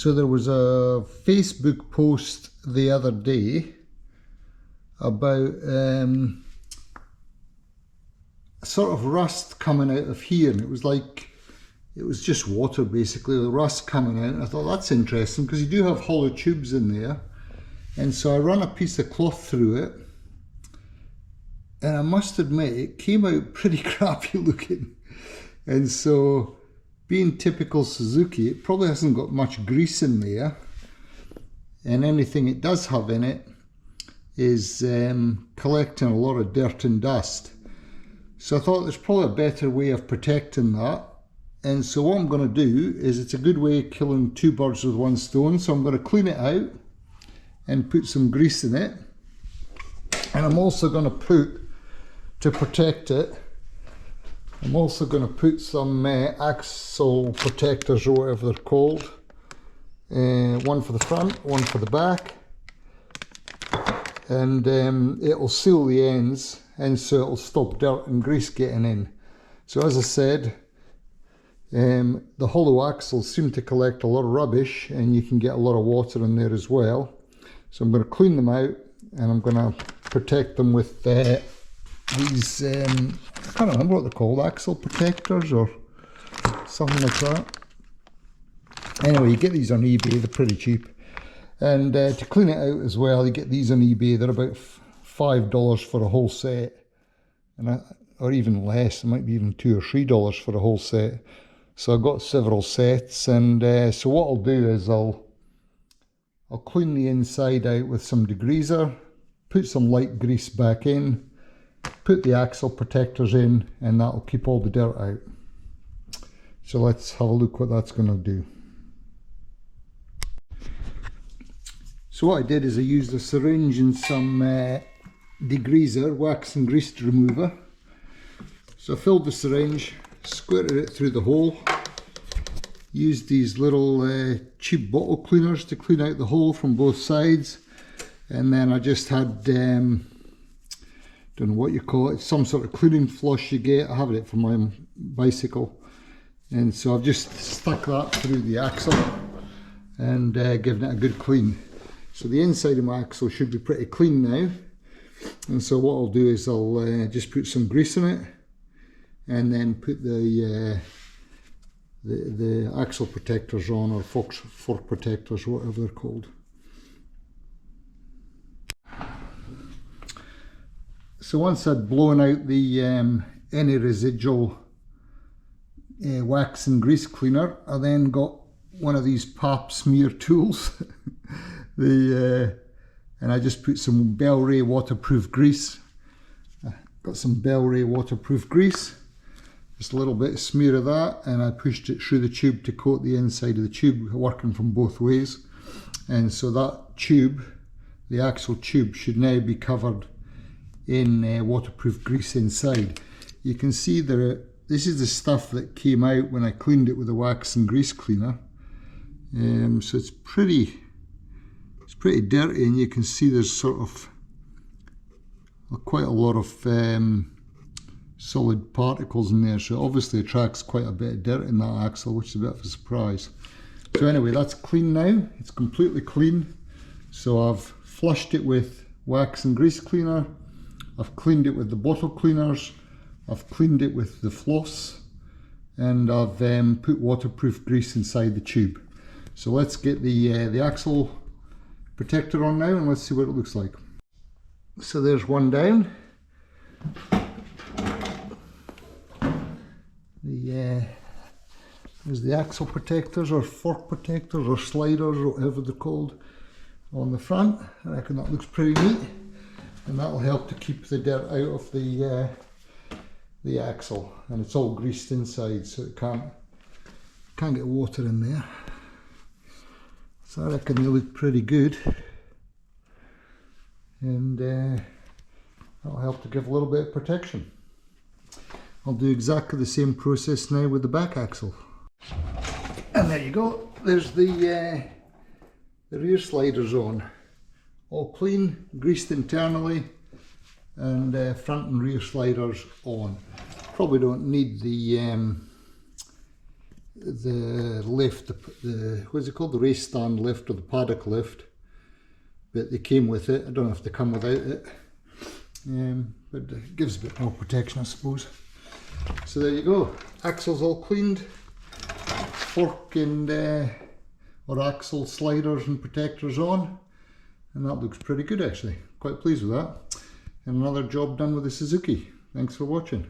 So there was a Facebook post the other day about sort of rust coming out of here, and it was just water basically, the rust coming out. And I thought that's interesting because you do have hollow tubes in there. And so I run a piece of cloth through it, and I must admit it came out pretty crappy looking. And so, being typical Suzuki, it probably hasn't got much grease in there, and anything it does have in it is collecting a lot of dirt and dust. So I thought there's probably a better way of protecting that. And so what I'm going to do is, it's a good way of killing two birds with one stone. So I'm going to clean it out and put some grease in it. And I'm also going to put, to protect it, I'm also going to put some axle protectors or whatever they're called. One for the front, one for the back. And it'll seal the ends, and so it'll stop dirt and grease getting in. So as I said, the hollow axles seem to collect a lot of rubbish, and you can get a lot of water in there as well. So I'm going to clean them out, and I'm going to protect them with these, I can't remember what they're called, axle protectors or something like that. Anyway, you get these on eBay, they're pretty cheap. And to clean it out as well, you get these on eBay, they're about $5 for a whole set. Or even less, it might be even $2 or $3 for a whole set. So I've got several sets, and so what I'll do is I'll clean the inside out with some degreaser, put some light grease back in, put the axle protectors in, and that'll keep all the dirt out. So let's have a look what that's going to do. So what I did is I used a syringe and some degreaser, wax and grease remover. So I filled the syringe, squirted it through the hole, used these little cheap bottle cleaners to clean out the hole from both sides, and then I just had don't know what you call it, some sort of cleaning flush you get. I have it for my bicycle, and so I've just stuck that through the axle and given it a good clean. So the inside of my axle should be pretty clean now, and so what I'll do is I'll just put some grease in it, and then put the axle protectors on, or fork protectors, whatever they're called. So once I'd blown out the any residual wax and grease cleaner, I then got one of these pap smear tools. And I just put some Bel-Ray waterproof grease. Got some Bel-Ray waterproof grease, just a little bit of smear of that, and I pushed it through the tube to coat the inside of the tube, working from both ways. And so that tube, the axle tube, should now be covered in waterproof grease inside. You can see there, this is the stuff that came out when I cleaned it with a wax and grease cleaner. So it's pretty dirty, and you can see there's sort of quite a lot of solid particles in there, so it obviously attracts quite a bit of dirt in that axle, which is a bit of a surprise. So anyway, that's clean now, it's completely clean. So I've flushed it with wax and grease cleaner, I've cleaned it with the bottle cleaners, I've cleaned it with the floss, and I've put waterproof grease inside the tube. So let's get the axle protector on now, and let's see what it looks like. So there's one down. There's the axle protectors, or fork protectors, or sliders, or whatever they're called, on the front. I reckon that looks pretty neat, and that'll help to keep the dirt out of the axle. And it's all greased inside, so it can't get water in there. So I reckon they look pretty good, and that'll help to give a little bit of protection. I'll do exactly the same process now with the back axle. And there you go, there's the rear sliders on. All clean, greased internally, and front and rear sliders on. Probably don't need the lift, the what's it called, the race stand lift or the paddock lift, but they came with it. I don't know if they come without it, but it gives a bit more protection, I suppose. So there you go, axle's all cleaned, fork and or axle sliders and protectors on, and that looks pretty good actually. Quite pleased with that. And another job done with the Suzuki. Thanks for watching.